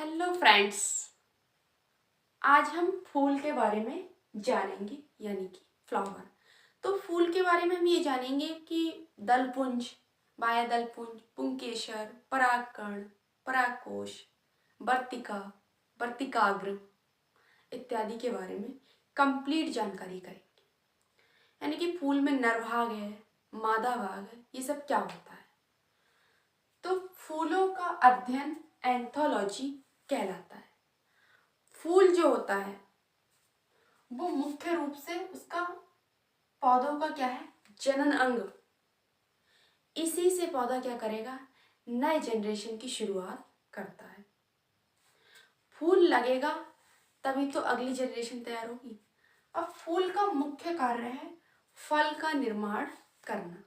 Hello friends. आज हम फूल के बारे में जानेंगे, यानी कि फ्लावर। तो फूल के बारे में हम ये जानेंगे कि दलपुंज, बाह्यदलपुंज, पुंकेसर, परागकण, परागकोश, वर्तिका, वर्तिकाग्र इत्यादि के बारे में कंप्लीट जानकारी करेंगे। यानी कि फूल में नर भाग है, मादा भाग है, ये सब क्या होता है। तो फूलों का अध्ययन एंथोलॉजी कहलाता है। फूल जो होता है वो मुख्य रूप से उसका पौधों का क्या है, जनन अंग। इसी से पौधा क्या करेगा, नए जनरेशन की शुरुआत करता है। फूल लगेगा तभी तो अगली जनरेशन तैयार होगी। अब फूल का मुख्य कार्य है फल का निर्माण करना।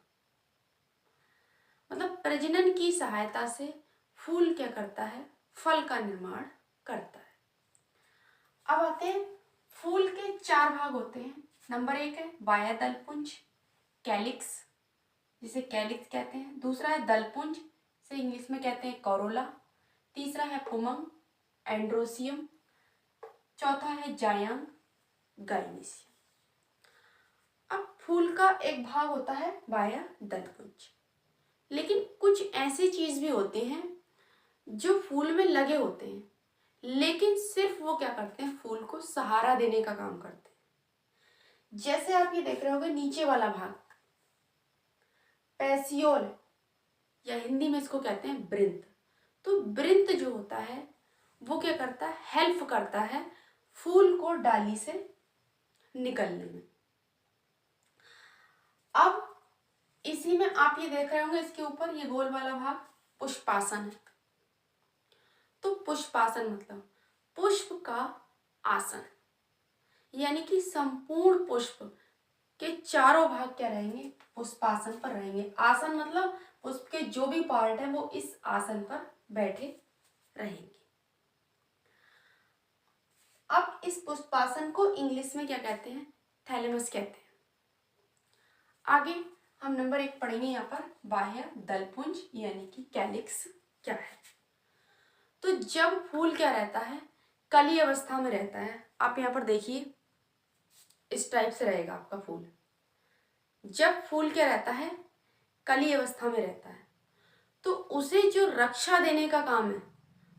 मतलब प्रजनन की सहायता से फूल क्या करता है, फल का निर्माण करता है। अब आते हैं, फूल के चार भाग होते हैं। नंबर 1 है बाह्यदलपुंज, कैलिक्स, जिसे कैलिक्स कहते हैं। दूसरा है दलपुंज, से इंग्लिश में कहते हैं कोरोला। तीसरा है पुमंग, एंड्रोसियम। चौथा है जायांग, गाइनिसियम। अब फूल का एक भाग होता है बाह्यदलपुंज, लेकिन कुछ ऐसी चीज भी होती हैं जो फूल में लगे होते हैं, लेकिन सिर्फ वो क्या करते हैं, फूल को सहारा देने का काम करते हैं। जैसे आप ये देख रहे होंगे नीचे वाला भाग पैसियोल, या हिंदी में इसको कहते हैं वृंत। तो वृंत जो होता है वो क्या करता है, हेल्प करता है फूल को डाली से निकलने में। अब इसी में आप ये देख रहे होंगे, इसके ऊपर ये गोल वाला भाग पुष्पासन है। तो पुष्पासन मतलब पुष्प का आसन, यानी कि संपूर्ण पुष्प के चारों भाग क्या रहेंगे, पुष्पासन पर रहेंगे। आसन मतलब पुष्प के जो भी पार्ट है वो इस आसन पर बैठे रहेंगे। अब इस पुष्पासन को इंग्लिश में क्या कहते हैं, थैलेमस कहते हैं। आगे हम नंबर 1 पढ़ेंगे यहाँ पर बाह्य दलपुंज यानी कि कैलिक्स क्या है। तो जब फूल क्या रहता है, कली अवस्था में रहता है। आप यहाँ पर देखिए, इस टाइप से रहेगा आपका फूल। जब फूल क्या रहता है, कली अवस्था में रहता है, तो उसे जो रक्षा देने का काम है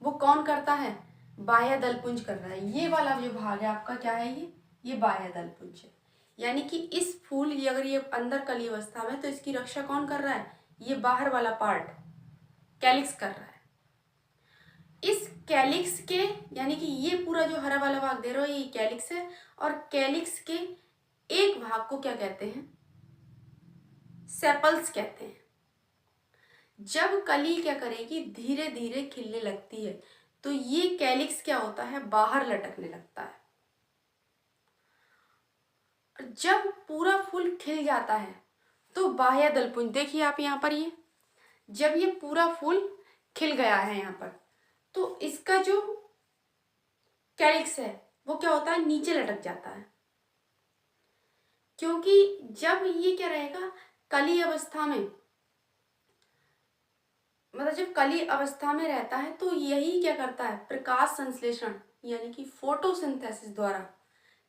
वो कौन करता है, बाह्यदलपुंज कर रहा है। ये वाला जो भाग है आपका क्या है, ये बाह्यदलपुंज है। यानी कि इस फूल, ये अगर ये अंदर कली अवस्था में, तो इसकी रक्षा कौन कर रहा है, ये बाहर वाला पार्ट कैलिक्स कर रहा है। इस कैलिक्स के, यानी कि ये पूरा जो हरा वाला भाग दे रहा है ये कैलिक्स है, और कैलिक्स के एक भाग को क्या कहते हैं, सेपल्स कहते हैं। जब कली क्या करेगी, धीरे धीरे खिलने लगती है, तो ये कैलिक्स क्या होता है, बाहर लटकने लगता है। जब पूरा फूल खिल जाता है तो बाह्यदलपुंज, देखिए आप यहाँ पर, ये जब ये पूरा फूल खिल गया है यहाँ पर, तो इसका जो कैलिक्स है वो क्या होता है, नीचे लटक जाता है। क्योंकि जब ये क्या रहेगा, कली अवस्था में, मतलब जब कली अवस्था में रहता है, तो यही क्या करता है, प्रकाश संश्लेषण यानी कि फोटोसिंथेसिस द्वारा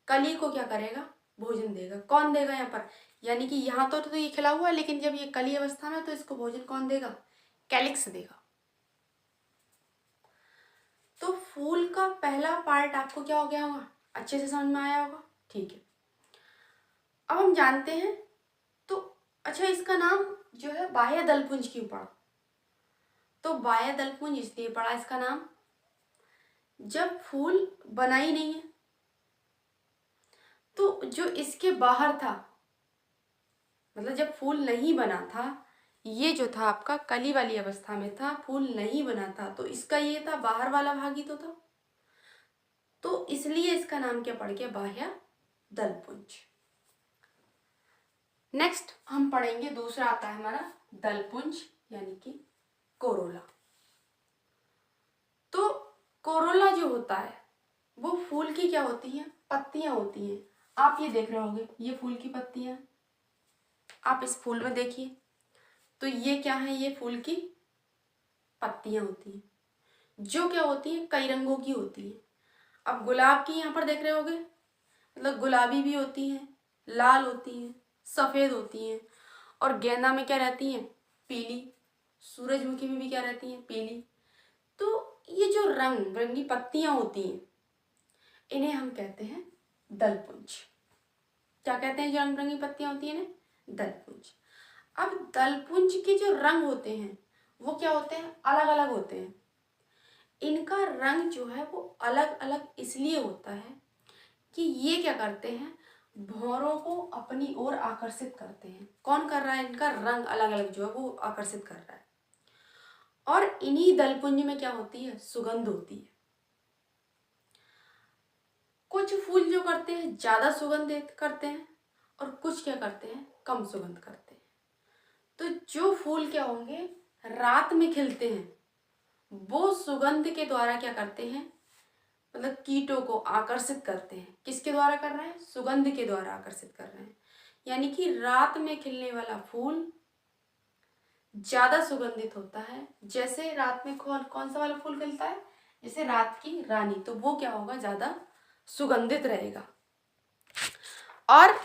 कली को क्या करेगा, भोजन देगा। कौन देगा यहाँ पर, यानी कि यहाँ तो ये खिला हुआ है, लेकिन जब ये कली अवस्था में तो इसको भोजन कौन देगा, कैलिक्स देगा। तो फूल का पहला पार्ट आपको क्या हो गया होगा, अच्छे से समझ में आया होगा, ठीक है। अब हम जानते हैं, तो अच्छा इसका नाम जो है बाह्यदलपुंज क्यों पड़ा। तो बाह्यदलपुंज इसलिए पड़ा इसका नाम, जब फूल बना ही नहीं है तो जो इसके बाहर था, मतलब जब फूल नहीं बना था, ये जो था आपका कली वाली अवस्था में था, फूल नहीं बना था, तो इसका ये था बाहर वाला भाग ही तो था, तो इसलिए इसका नाम क्या पड़ गया, बाह्यदलपुंज। नेक्स्ट हम पढ़ेंगे, दूसरा आता है हमारा दलपुंज यानी कि कोरोला। तो कोरोला जो होता है वो फूल की क्या होती है, पत्तियां होती हैं। आप ये देख रहे होंगे, ये फूल की पत्तियां, आप इस फूल में देखिए, तो ये क्या है, ये फूल की पत्तियां होती हैं। जो क्या होती है, कई रंगों की होती है। अब गुलाब की यहाँ पर देख रहे होगे, मतलब गुलाबी भी होती हैं, लाल होती हैं, सफ़ेद होती हैं, और गेंदा में क्या रहती हैं, पीली। सूरजमुखी में भी क्या रहती हैं, पीली। तो ये जो रंग बिरंगी पत्तियां होती हैं, इन्हें हम कहते हैं दलपुंज। क्या कहते हैं जो रंग बिरंगी पत्तियां होती हैं, दलपुंज। अब दलपुंज के जो रंग होते हैं वो क्या होते हैं, अलग अलग होते हैं। इनका रंग जो है वो अलग अलग इसलिए होता है कि ये क्या करते हैं, भौरों को अपनी ओर आकर्षित करते हैं। कौन कर रहा है, इनका रंग अलग अलग जो है वो आकर्षित कर रहा है। और इन्हीं दलपुंज में क्या होती है, सुगंध होती है। कुछ फूल जो करते हैं ज्यादा सुगंध करते हैं, और कुछ क्या करते हैं, कम सुगंध करते हैं। तो जो फूल क्या होंगे, रात में खिलते हैं, वो सुगंध के द्वारा क्या करते हैं, मतलब कीटों को आकर्षित करते हैं। किसके द्वारा कर रहे हैं, सुगंध के द्वारा आकर्षित कर रहे हैं। यानी कि रात में खिलने वाला फूल ज्यादा सुगंधित होता है। जैसे रात में कौन कौन सा वाला फूल खिलता है, जैसे रात की रानी, तो वो क्या होगा, ज्यादा सुगंधित रहेगा। और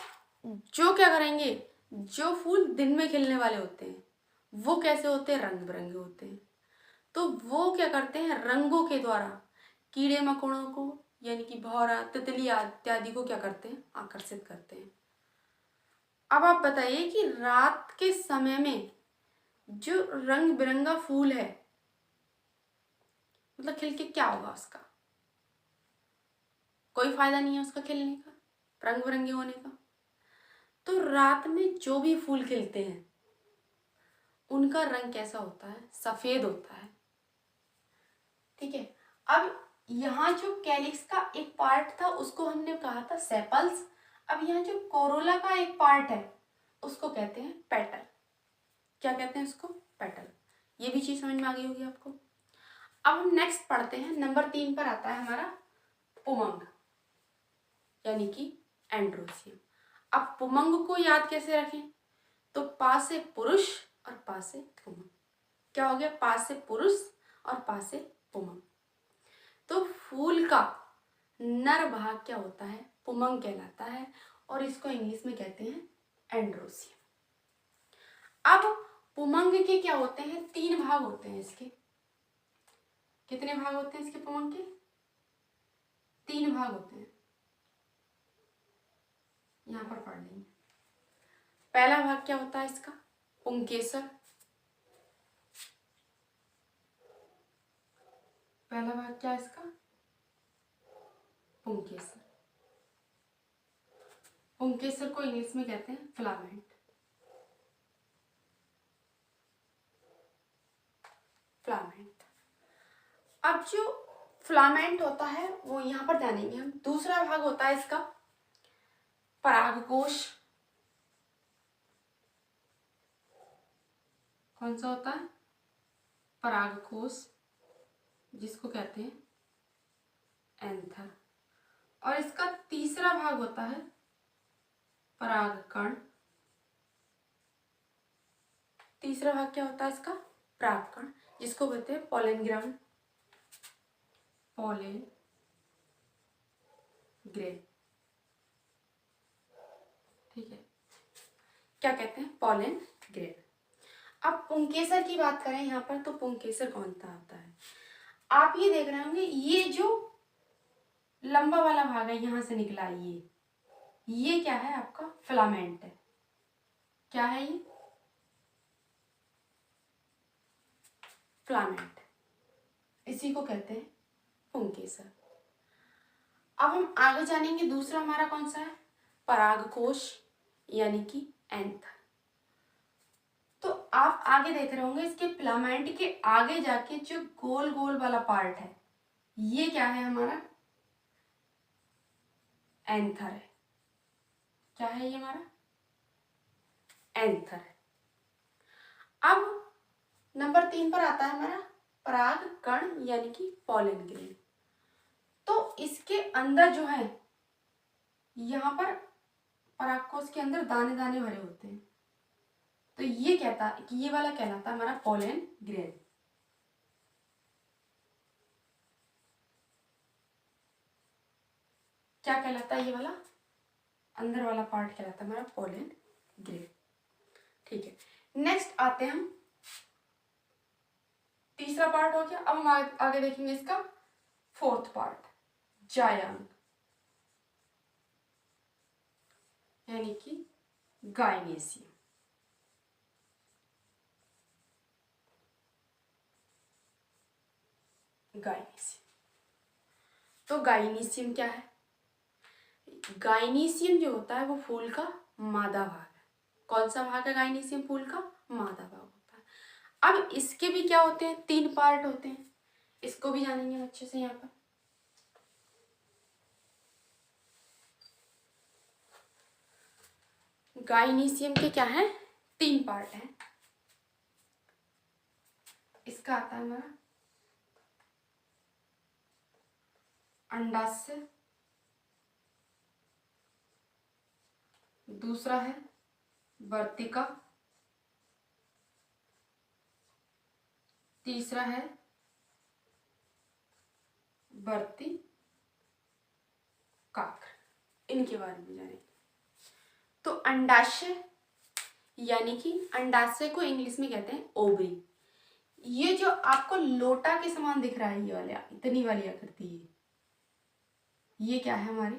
जो क्या करेंगे, जो फूल दिन में खिलने वाले होते हैं वो कैसे होते हैं, रंग बिरंगे होते हैं। तो वो क्या करते हैं, रंगों के द्वारा कीड़े मकोड़ों को, यानी कि भौरा, तितली इत्यादि को क्या करते हैं, आकर्षित करते हैं। अब आप बताइए कि रात के समय में जो रंग बिरंगा फूल है, मतलब खिल के क्या होगा, उसका कोई फायदा नहीं है उसका खिलने का, रंग बिरंगे होने का। तो रात में जो भी फूल खिलते हैं उनका रंग कैसा होता है, सफेद होता है। ठीक है। अब यहाँ जो कैलिक्स का एक पार्ट था उसको हमने कहा था सेपल्स। अब यहाँ जो कोरोला का एक पार्ट है उसको कहते हैं पेटल। क्या कहते हैं उसको, पेटल। ये भी चीज समझ में आ गई होगी आपको। अब हम नेक्स्ट पढ़ते हैं, नंबर 3 पर आता है हमारा पुमंग, यानी कि एंड्रोसियम। अब पुमंग को याद कैसे रखें, तो पा से पुरुष और पा से पुमंग। क्या हो गया, पा से पुरुष और पा से पुमंग। तो फूल का नर भाग क्या होता है, पुमंग कहलाता है, और इसको इंग्लिश में कहते हैं एंड्रोसियम। अब पुमंग के क्या होते हैं, 3 भाग होते हैं इसके। कितने भाग होते हैं इसके पुमंग के, 3 भाग होते हैं। यहां पर पढ़ लेंगे। पहला भाग क्या होता है इसका, पुंकेसर। पहला भाग क्या है इसका, पुंकेसर। पुंकेसर को इंग्लिश में कहते हैं फिलामेंट। फिलामेंट। अब जो फिलामेंट होता है वो यहाँ पर जानेंगे हम। दूसरा भाग होता है इसका परागकोश। कौन सा होता है, परागकोश, जिसको कहते हैं एंथर। और इसका तीसरा भाग होता है परागकण। तीसरा भाग क्या होता है इसका, परागकण, जिसको कहते हैं पोलन ग्रेन। पोलन ग्रेन, ठीक है, क्या कहते हैं, पोलन ग्रेन। अब पुंकेसर की बात करें यहाँ पर, तो पुंकेसर कौन सा होता है, आप ये देख रहे होंगे, ये जो लंबा वाला भाग है यहां से निकला, ये क्या है आपका, फिलामेंट है। क्या है ये, फिलामेंट, इसी को कहते हैं पुंकेसर। अब हम आगे जानेंगे, दूसरा हमारा कौन सा है, परागकोश, यानी कि एंथर। तो आप आगे देख रहे होंगे, इसके फिलामेंट के आगे जाके जो गोल गोल वाला पार्ट है ये क्या है हमारा, एंथर है। क्या है ये हमारा, एंथर है। अब नंबर 3 पर आता है हमारा परागकण, यानी कि पोलन ग्रेन। तो इसके अंदर जो है, यहाँ पर परागकोश के अंदर दाने दाने भरे होते हैं, तो ये कहता कि ये वाला कहलाता है हमारा पोलन ग्रेन। क्या कहलाता है, ये वाला अंदर वाला पार्ट कहलाता है हमारा पोलन ग्रेन। ठीक है, नेक्स्ट आते हैं हम, तीसरा पार्ट हो गया। अब हम आगे देखेंगे इसका फोर्थ पार्ट, जायंग यानी कि गायनेसियम। गायनेसियम, तो गायनेसियम क्या है? गायनेसियम जो होता है वो फूल का मादा भाग है। कौन सा भाग है गायनेसियम? फूल का मादा भाग होता है। अब इसके भी क्या होते हैं? 3 पार्ट होते हैं, इसको भी जानेंगे अच्छे से। यहाँ पर गायनेसियम के क्या है? 3 पार्ट हैं। इसका आता है हमारा अंडाशय, दूसरा है वर्तिका, तीसरा है वर्तिकाग्र। इनके बारे में जानेंगे। तो अंडाशय यानी कि अंडाशय को इंग्लिश में कहते हैं ओवरी। ये जो आपको लोटा के समान दिख रहा है, ये वाले इतनी वाली आकृति, ये क्या है? हमारी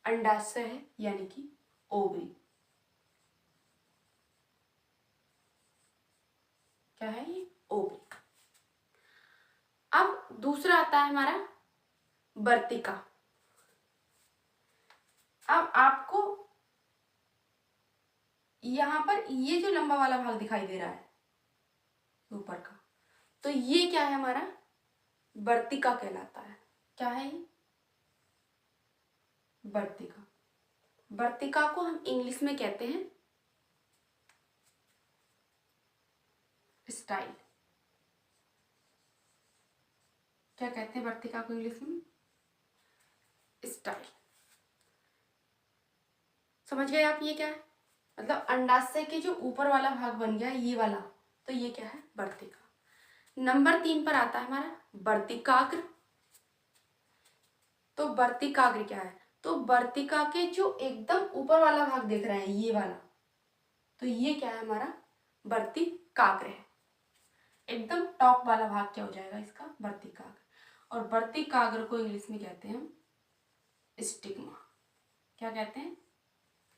अंडाशय है यानी कि ओवरी। क्या है ये? ओवरी। अब दूसरा आता है हमारा वर्तिका। अब आपको यहां पर ये जो लंबा वाला भाग दिखाई दे रहा है ऊपर का, तो ये क्या है? हमारा वर्तिका कहलाता है। क्या है ये? वर्तिका। वर्तिका को हम इंग्लिश में कहते हैं स्टाइल। क्या कहते हैं वर्तिका को इंग्लिश में? स्टाइल। समझ गए आप? ये क्या है? मतलब अंडाशय के जो ऊपर वाला भाग बन गया ये वाला, तो ये क्या है? वर्तिका। नंबर 3 पर आता है हमारा वर्तिकाग्र। तो वर्तिकाग्र क्या है? तो वर्तिका के जो एकदम ऊपर वाला भाग देख रहे हैं, ये वाला, तो ये क्या है? हमारा वर्तिकाग्र है। एकदम टॉप वाला भाग क्या हो जाएगा इसका? वर्तिकाग्र। और वर्तिकाग्र को इंग्लिश में कहते हैं हम स्टिग्मा। क्या कहते हैं?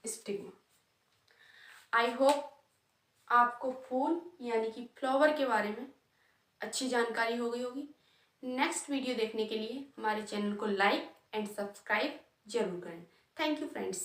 स्टिग्मा। आई होप आपको फूल यानी कि फ्लावर के बारे में अच्छी जानकारी हो गई होगी। नेक्स्ट वीडियो देखने के लिए हमारे चैनल को लाइक एंड सब्सक्राइब जरूर करें। Thank you friends.